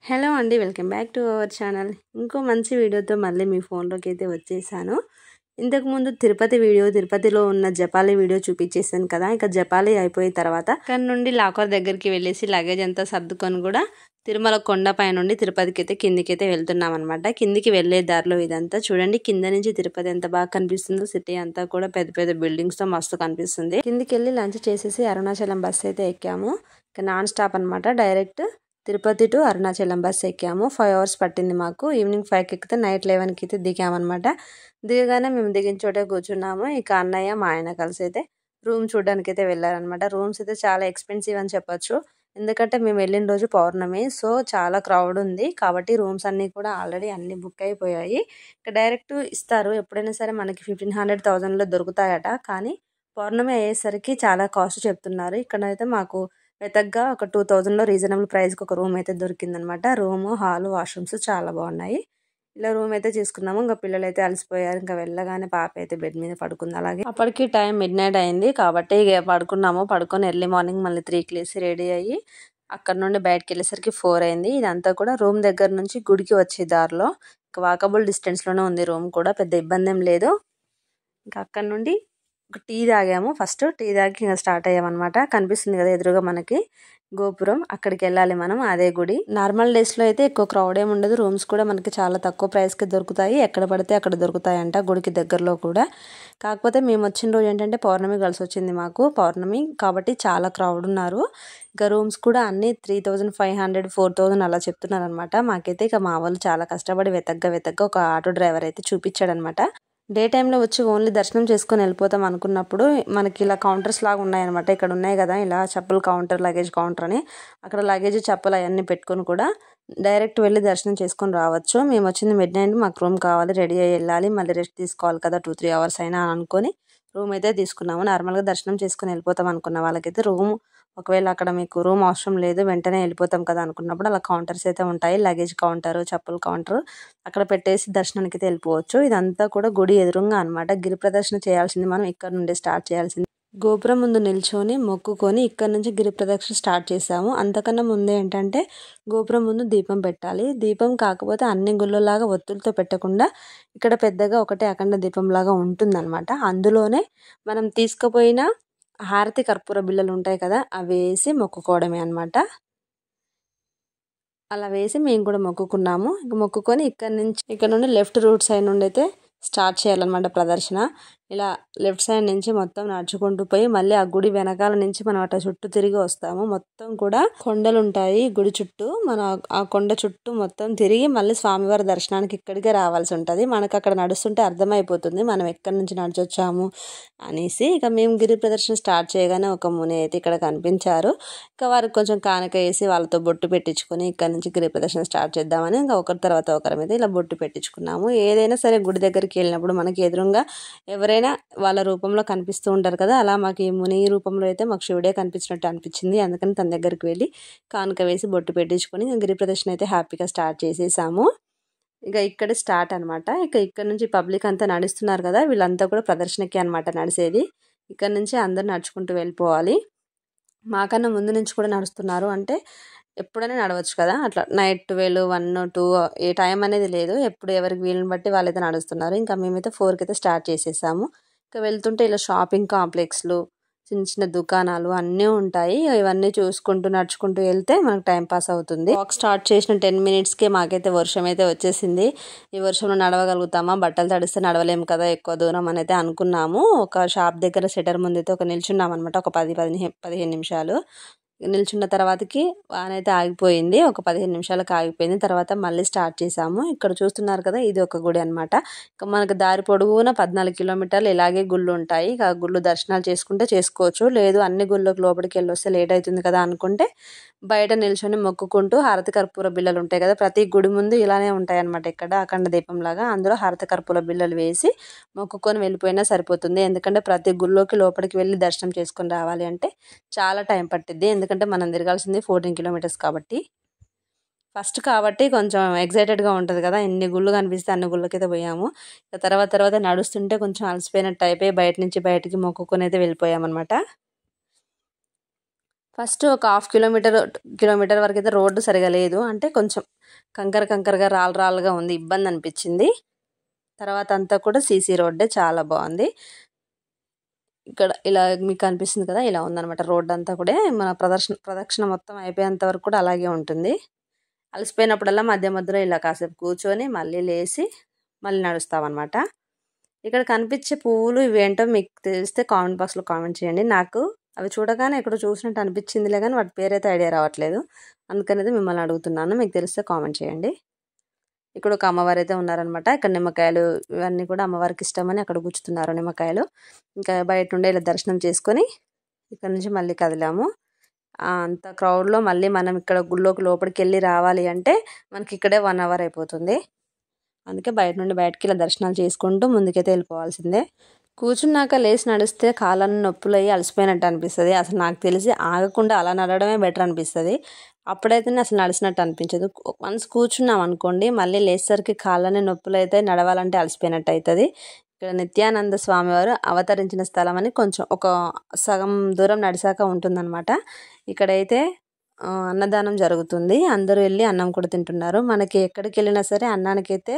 Hello అండి, welcome back to our channel. ఇంకో మంచి వీడియోతో మళ్ళీ మీ ఫోన్లోకి అయితే వచ్చేసాను. ఇంతకుముందు తిరుపతిలో ఉన్న జపాలి వీడియో చూపించేసాను కదా. ఇక జపాలి అయిపోయిన తర్వాత అక్కడ నుండి లాకర్ దగ్గరికి వెళ్ళేసి లగేజ్ అంతా సర్దుకొని కూడా తిరుమల కొండపై నుండి తిరుపతికి అయితే కిందికైతే వెళ్తున్నాం అనమాట. కిందికి వెళ్ళే దారిలో ఇదంతా చూడండి, కింద నుంచి తిరుపతి ఎంత బాగా కనిపిస్తుందో. సిటీ అంతా కూడా పెద్ద పెద్ద బిల్డింగ్స్ తో మస్తు కనిపిస్తుంది. కిందికి వెళ్ళి లంచ్ చేసేసి అరుణాచలం బస్ అయితే ఎక్కాము. ఇక నాన్ స్టాప్ అనమాట, direct Tirupati to Arunachalam bus ఎక్కాము. 5 hours పట్టింది మాకు. ఈవినింగ్ 5కి ఎక్కితే నైట్ 11కి అయితే దిగామన్నమాట. దిగగానే మేము దిగిన చోటే కూర్చున్నాము. ఇక అన్నయ్య మా ఆయన కలిసి అయితే రూమ్ చూడడానికి అయితే వెళ్ళారనమాట. రూమ్స్ అయితే చాలా ఎక్స్పెన్సివ్ అని చెప్పొచ్చు. ఎందుకంటే మేము వెళ్ళిన రోజు పౌర్ణమి, సో చాలా క్రౌడ్ ఉంది కాబట్టి రూమ్స్ అన్నీ కూడా ఆల్రెడీ అన్ని బుక్ అయిపోయాయి. ఇక డైరెక్ట్ ఇస్తారు, ఎప్పుడైనా సరే మనకి 1500-1000లో దొరుకుతాయట. కానీ పౌర్ణమి అయ్యేసరికి చాలా కాస్ట్ చెప్తున్నారు. ఇక్కడైతే మాకు వెతగ్గా ఒక 2000లో రీజనబుల్ ప్రైస్కి ఒక రూమ్ అయితే దొరికిందనమాట. రూము, హాలు, వాష్రూమ్స్ చాలా బాగున్నాయి. ఇలా రూమ్ అయితే తీసుకున్నాము. ఇంకా పిల్లలు అయితే అలసిపోయారు. ఇంకా వెళ్ళగానే పాప అయితే బెడ్ మీద పడుకుంది. అలాగే అప్పటికి టైం మిడ్నైట్ అయింది కాబట్టి ఇక పడుకొని ఎర్లీ మార్నింగ్ మళ్ళీ 3కి లేసి రెడీ అయ్యి అక్కడ నుండి బయటకు వెళ్ళేసరికి 4 అయింది. ఇదంతా కూడా రూమ్ దగ్గర నుంచి గుడికి వచ్చే దారిలో వాకబుల్ డిస్టెన్స్లోనే ఉంది రూమ్ కూడా, పెద్ద ఇబ్బంది ఏం లేదు. ఇంకా అక్కడ నుండి ఒక టీ తాగాము. ఫస్ట్ టీ తాగి ఇంకా స్టార్ట్ అయ్యామన్నమాట. కనిపిస్తుంది కదా ఎదురుగా మనకి గోపురం, అక్కడికి వెళ్ళాలి మనం, అదే గుడి. నార్మల్ డేస్లో అయితే ఎక్కువ క్రౌడ్ ఏమి ఉండదు. రూమ్స్ కూడా మనకి చాలా తక్కువ ప్రైస్కి దొరుకుతాయి. ఎక్కడ పడితే అక్కడ దొరుకుతాయంట గుడికి దగ్గరలో కూడా. కాకపోతే మేము వచ్చిన రోజు ఏంటంటే పౌర్ణమి కలిసి వచ్చింది మాకు. పౌర్ణమి కాబట్టి చాలా క్రౌడ్ ఉన్నారు. ఇంకా రూమ్స్ కూడా అన్ని 3500, 4000 అలా చెప్తున్నారు అనమాట. మాకైతే ఇక మా వాళ్ళు చాలా కష్టపడి వెతగ్గా ఒక ఆటో డ్రైవర్ అయితే చూపించాడనమాట. డే టైంలో వచ్చి ఓన్లీ దర్శనం చేసుకొని వెళ్ళిపోతాం అనుకున్నప్పుడు మనకి ఇలా కౌంటర్స్ లాగా ఉన్నాయన్నమాట. ఇక్కడ ఉన్నాయి కదా ఇలా చెప్పుల కౌంటర్, లగేజ్ కౌంటర్ అని. అక్కడ లగేజ్, చెప్పులు అవన్నీ పెట్టుకొని కూడా డైరెక్ట్ వెళ్ళి దర్శనం చేసుకొని రావచ్చు. మేము వచ్చింది మిడ్నైట్, మాకు రూమ్ కావాలి, రెడీ అయ్యి వెళ్ళాలి, మళ్ళీ రెస్ట్ తీసుకోవాలి కదా 2-3 hours అయినా అనుకొని రూమ్ అయితే తీసుకున్నాము. నార్మల్గా దర్శనం చేసుకొని వెళ్ళిపోతాం అనుకున్న వాళ్ళకైతే రూమ్, ఒకవేళ అక్కడ మీకు రూమ్ అవసరం లేదు వెంటనే వెళ్ళిపోతాం కదా అనుకున్నప్పుడు అలా కౌంటర్స్ అయితే ఉంటాయి. లగేజ్ కౌంటర్, చెప్పుల కౌంటర్ అక్కడ పెట్టేసి దర్శనానికి అయితే వెళ్ళిపోవచ్చు. ఇదంతా కూడా గుడి ఎదురుగా అనమాట. గిరి ప్రదర్శన చేయాల్సింది మనం ఇక్కడ నుండి స్టార్ట్ చేయాల్సింది. గోపురం ముందు నిల్చొని మొక్కుకొని ఇక్కడ నుంచి గిరి ప్రదక్షిణ స్టార్ట్ చేసాము. అంతకన్నా ముందే ఏంటంటే గోపురం ముందు దీపం పెట్టాలి. దీపం కాకపోతే అన్ని గుళ్ళలాగా ఒత్తులతో పెట్టకుండా ఇక్కడ పెద్దగా ఒకటే అఖండ దీపం లాగా ఉంటుందన్నమాట. అందులోనే మనం తీసుకుపోయిన హారతి కర్పూర బిళ్ళలు ఉంటాయి కదా, అవి వేసి మొక్కుకోవడమే అనమాట. అలా వేసి మేము కూడా మొక్కుకున్నాము. ఇక మొక్కుకొని ఇక్కడ నుండి లెఫ్ట్ రూట్ సైడ్ నుండి అయితే స్టార్ట్ చేయాలన్నమాట ప్రదర్శన. ఇలా లెఫ్ట్ సైడ్ నుంచి మొత్తం నడుచుకుంటూ పోయి మళ్ళీ ఆ గుడి వెనకాల నుంచి మనం అట్లా చుట్టూ తిరిగి వస్తాము. మొత్తం కూడా కొండలు ఉంటాయి గుడి చుట్టూ. మనం ఆ కొండ చుట్టూ మొత్తం తిరిగి మళ్ళీ స్వామివారి దర్శనానికి ఇక్కడికే రావాల్సి ఉంటుంది. మనకు అక్కడ నడుస్తుంటే అర్థమైపోతుంది మనం ఎక్కడి నుంచి నడిచొచ్చాము అనేసి. ఇక మేము గిరి ప్రదర్శన స్టార్ట్ చేయగానే ఒక ముని అయితే ఇక్కడ కనిపించారు. ఇక వారికి కొంచెం కానుక వేసి వాళ్ళతో బొట్టు పెట్టించుకొని ఇక్కడ నుంచి గిరి ప్రదర్శన స్టార్ట్ చేద్దామని ఇంకా ఒకరి తర్వాత ఒకరి మీద ఇలా బొట్టు పెట్టించుకున్నాము. ఏదైనా సరే గుడి దగ్గరికి వెళ్ళినప్పుడు మనకి ఎదురుగా ఎవరైనా వాళ్ళ రూపంలో కనిపిస్తూ ఉంటారు కదా, అలా మాకు ఈ ముని రూపంలో అయితే మాకు శివుడే కనిపించినట్టు అనిపించింది. అందుకని తన దగ్గరికి వెళ్ళి కానుక వేసి బొట్టు పెట్టించుకొని గిరి ప్రదర్శన అయితే హ్యాపీగా స్టార్ట్ చేసేసాము. ఇక ఇక్కడ స్టార్ట్ అనమాట. ఇక ఇక్కడ నుంచి పబ్లిక్ అంతా నడుస్తున్నారు కదా, వీళ్ళంతా కూడా ప్రదర్శనకి అనమాట నడిచేది. ఇక్కడ నుంచి అందరు నడుచుకుంటూ వెళ్ళిపోవాలి. మాకన్నా ముందు నుంచి కూడా నడుస్తున్నారు, అంటే ఎప్పుడైనా నడవచ్చు కదా. అట్లా నైట్ 12, 1, 2 ఏ టైం అనేది లేదు, ఎప్పుడు ఎవరికి వీళ్ళని బట్టి వాళ్ళైతే నడుస్తున్నారు. ఇంకా మేమైతే 4కి అయితే స్టార్ట్ చేసేసాము. ఇంకా వెళ్తుంటే ఇలా షాపింగ్ కాంప్లెక్స్లు, చిన్న చిన్న దుకాణాలు అన్నీ ఉంటాయి. ఇవన్నీ చూసుకుంటూ నడుచుకుంటూ వెళ్తే మనకు టైం పాస్ అవుతుంది. వాక్ స్టార్ట్ చేసిన 10 minutesకే మాకైతే వర్షం అయితే వచ్చేసింది. ఈ వర్షంలో నడవగలుగుతామా, బట్టలు తడిస్తే నడవలేము కదా ఎక్కువ దూరం అని అయితే అనుకున్నాము. ఒక షాప్ దగ్గర షట్టర్ ముందు అయితే నిల్చున్నాం అనమాట. ఒక 10-15 నిమిషాలు నిల్చున్న తర్వాతకి వాన అయితే ఆగిపోయింది. ఒక 15 నిమిషాలకు ఆగిపోయింది. తర్వాత మళ్ళీ స్టార్ట్ చేసాము. ఇక్కడ చూస్తున్నారు కదా, ఇది ఒక గుడి అనమాట. ఇక మనకు దారి పొడుగున 14 kilometers ఇలాగే గుళ్ళు ఉంటాయి. ఇక గుళ్ళు దర్శనాలు చేసుకుంటే చేసుకోవచ్చు, లేదు అన్ని గుళ్ళకి లోపలికి వెళ్ళి వస్తే లేట్ అవుతుంది కదా అనుకుంటే బయట నిల్చొని మొక్కుకుంటూ హారతి కర్పూర బిళ్ళలు ఉంటాయి కదా, ప్రతి గుడి ముందు ఇలానే ఉంటాయి అనమాట. ఇక్కడ అఖండ దీపం లాగా అందులో హారతి కర్పూర బిళ్ళలు వేసి మొక్కుకొని వెళ్ళిపోయినా సరిపోతుంది. ఎందుకంటే ప్రతి గుళ్ళోకి లోపలికి వెళ్ళి దర్శనం చేసుకొని రావాలి అంటే చాలా టైం పట్టిద్ది. ఎందుకంటే మనం తిరగాల్సింది 14 kilometers కాబట్టి. ఫస్ట్ కాబట్టి కొంచెం ఎగ్జైటెడ్గా ఉంటుంది కదా, ఎన్ని గుళ్ళు కనిపిస్తే అన్ని గుళ్ళకైతే పోయాము. ఇక తర్వాత నడుస్తుంటే కొంచెం అలసిపోయినట్టు అయిపోయి బయట నుంచి బయటికి మొక్కుకొని అయితే వెళ్ళిపోయామన్నమాట. ఫస్ట్ ఒక హాఫ్ కిలోమీటర్ వరకు అయితే రోడ్డు సరిగా లేదు, అంటే కొంచెం కంకరగా రాళ్ళుగా ఉంది, ఇబ్బంది అనిపించింది. తర్వాత అంతా కూడా సీసీ రోడ్డే, చాలా బాగుంది. ఇక్కడ ఇలా మీకు కనిపిస్తుంది కదా, ఇలా ఉందన్నమాట రోడ్ అంతా కూడా. మన ప్రదక్షిణ మొత్తం అయిపోయేంత వరకు కూడా అలాగే ఉంటుంది. అలసిపోయినప్పుడల్లా మధ్య మధ్యలో ఇలా కాసేపు కూర్చొని మళ్ళీ లేచి మళ్ళీ నడుస్తామన్నమాట. ఇక్కడ కనిపించే పువ్వులు ఇవేంటో మీకు తెలిస్తే కామెంట్ బాక్స్లో కామెంట్ చేయండి. నాకు అవి చూడగానే ఎక్కడో చూసినట్టు అనిపించిందిలే కానీ వాటి పేరైతే ఐడియా రావట్లేదు, అందుకనేది మిమ్మల్ని అడుగుతున్నాను. మీకు తెలిస్తే కామెంట్ చేయండి. ఇక్కడ ఒక అమ్మవారు అయితే ఉన్నారనమాట. ఇక్కడ నిమ్మకాయలు ఇవన్నీ కూడా అమ్మవారికి ఇష్టమని అక్కడ గుచ్చుతున్నారు నిమ్మకాయలు. ఇంకా బయట నుండి ఇలా దర్శనం చేసుకొని ఇక్కడ నుంచి మళ్ళీ కదిలాము. అంత క్రౌడ్లో మళ్ళీ మనం ఇక్కడ గుళ్ళోకి లోపలికి వెళ్ళి రావాలి అంటే మనకి ఇక్కడే 1 అవర్ అయిపోతుంది. అందుకే బయట నుండి బయటకి ఇలా దర్శనాలు చేసుకుంటూ ముందుకైతే వెళ్ళిపోవాల్సిందే. కూర్చున్నాక లేచి నడిస్తే కాళ్ళని నొప్పులు అయ్యి అలసిపోయినట్టు అనిపిస్తుంది. అసలు నాకు తెలిసి ఆగకుండా అలా నడవడమే బెటర్ అనిపిస్తుంది. అప్పుడైతేనే అసలు నడిచినట్టు అనిపించదు. వన్స్ కూర్చున్నాం అనుకోండి మళ్ళీ లేచేసరికి కాళ్ళని నొప్పులు అయితే నడవాలంటే అలసిపోయినట్టు అవుతుంది. ఇక్కడ నిత్యానంద స్వామివారు అవతరించిన స్థలం అని కొంచెం ఒక సగం దూరం నడిచాక ఉంటుందన్నమాట. ఇక్కడైతే అన్నదానం జరుగుతుంది. అందరూ వెళ్ళి అన్నం కూడా తింటున్నారు. మనకి ఎక్కడికి వెళ్ళినా సరే అన్నానికైతే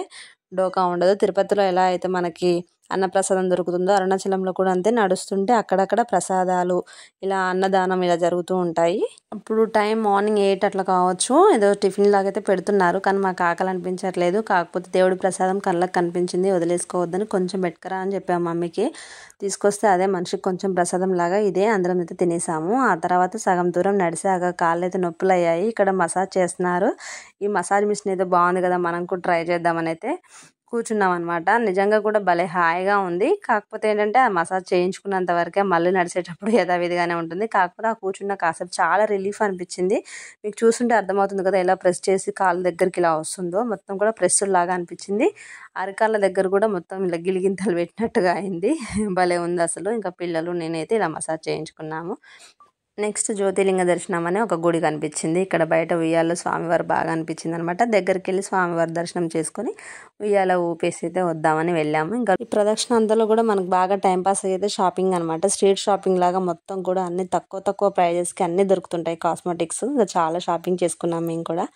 డోకా ఉండదు. తిరుపతిలో ఎలా అయితే మనకి అన్నప్రసాదం దొరుకుతుందో అరుణాచలంలో కూడా అంతే. నడుస్తుంటే అక్కడక్కడ ప్రసాదాలు ఇలా అన్నదానం ఇలా జరుగుతూ ఉంటాయి. అప్పుడు టైం మార్నింగ్ 8 అట్లా కావచ్చు, ఏదో టిఫిన్ లాగైతే పెడుతున్నారు, కానీ మాకు ఆకలి అనిపించట్లేదు. కాకపోతే దేవుడి ప్రసాదం కళ్ళకి కనిపించింది, వదిలేసుకోవద్దని కొంచెం పెట్టుకురా అని చెప్పాము మమ్మీకి. తీసుకొస్తే అదే మనిషికి కొంచెం ప్రసాదం లాగా ఇదే అందరం అయితే తినేసాము. ఆ తర్వాత సగం దూరం నడిసాక కాళ్ళు అయితే నొప్పులు అయ్యాయి. ఇక్కడ మసాజ్ చేస్తున్నారు. ఈ మసాజ్ మిషన్ అయితే బాగుంది కదా, మనం కూడా ట్రై చేద్దామని అయితే కూర్చున్నాం అనమాట. నిజంగా కూడా భలే హాయిగా ఉంది. కాకపోతే ఏంటంటే ఆ మసాజ్ చేయించుకున్నంత వరకే, మళ్ళీ నడిచేటప్పుడు యథావిధిగానే ఉంటుంది. కాకపోతే ఆ కూర్చున్న కాసేపు చాలా రిలీఫ్ అనిపించింది. మీకు చూస్తుంటే అర్థమవుతుంది కదా ఎలా ప్రెస్ చేసి కాళ్ళ దగ్గరికి ఇలా వస్తుందో, మొత్తం కూడా ప్రెస్ లాగా అనిపించింది. అరికాళ్ళ దగ్గర కూడా మొత్తం ఇలా గిలిగింతలు పెట్టినట్టుగా అయింది. భలే ఉంది అసలు. ఇంకా పిల్లలు నేనైతే ఇలా మసాజ్ చేయించుకున్నాము. నెక్స్ట్ జ్యోతిర్లింగ దర్శనం అనే ఒక గుడి కనిపించింది. ఇక్కడ బయట ఉయ్యాలో స్వామివారు బాగా అనిపించింది అనమాట. దగ్గరికి వెళ్ళి స్వామివారి దర్శనం చేసుకొని ఉయ్యాల ఊపేసి అయితే వద్దామని వెళ్ళాము. ఇంకా ఈ ప్రదక్షిణ అంతలో కూడా మనకు బాగా టైంపాస్ అయితే షాపింగ్ అనమాట. స్ట్రీట్ షాపింగ్ లాగా మొత్తం కూడా అన్ని తక్కువ ప్రైజెస్కి అన్నీ దొరుకుతుంటాయి. కాస్మెటిక్స్ ఇంకా చాలా షాపింగ్ చేసుకున్నాం మేము కూడా.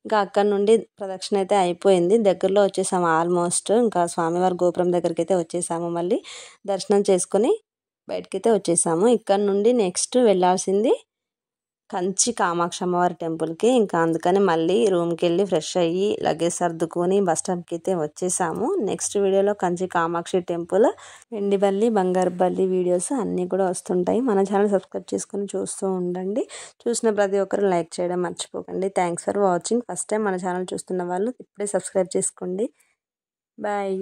ఇంకా అక్కడ నుండి ప్రదక్షిణ అయితే అయిపోయింది. దగ్గరలో వచ్చేసాము ఆల్మోస్ట్. ఇంకా స్వామివారి గోపురం దగ్గరికి అయితే వచ్చేసాము. మళ్ళీ దర్శనం చేసుకొని బయటకైతే వచ్చేసాము. ఇక్కడ నుండి నెక్స్ట్ వెళ్ళాల్సింది కంచి కామాక్షి అమ్మవారి టెంపుల్కి. ఇంకా అందుకని మళ్ళీ రూమ్కి వెళ్ళి ఫ్రెష్ అయ్యి లగేజ్ సర్దుకొని బస్ స్టాప్కి అయితే వచ్చేసాము. నెక్స్ట్ వీడియోలో కంచి కామాక్షి టెంపుల్, వెండిబల్లి, బంగారు బల్లి వీడియోస్ అన్నీ కూడా వస్తుంటాయి. మన ఛానల్ సబ్స్క్రైబ్ చేసుకొని చూస్తూ ఉండండి. చూసిన ప్రతి ఒక్కరు లైక్ చేయడం మర్చిపోకండి. Thanks for watching. First time మన ఛానల్ చూస్తున్న వాళ్ళు ఇప్పుడే సబ్స్క్రైబ్ చేసుకోండి. బాయ్.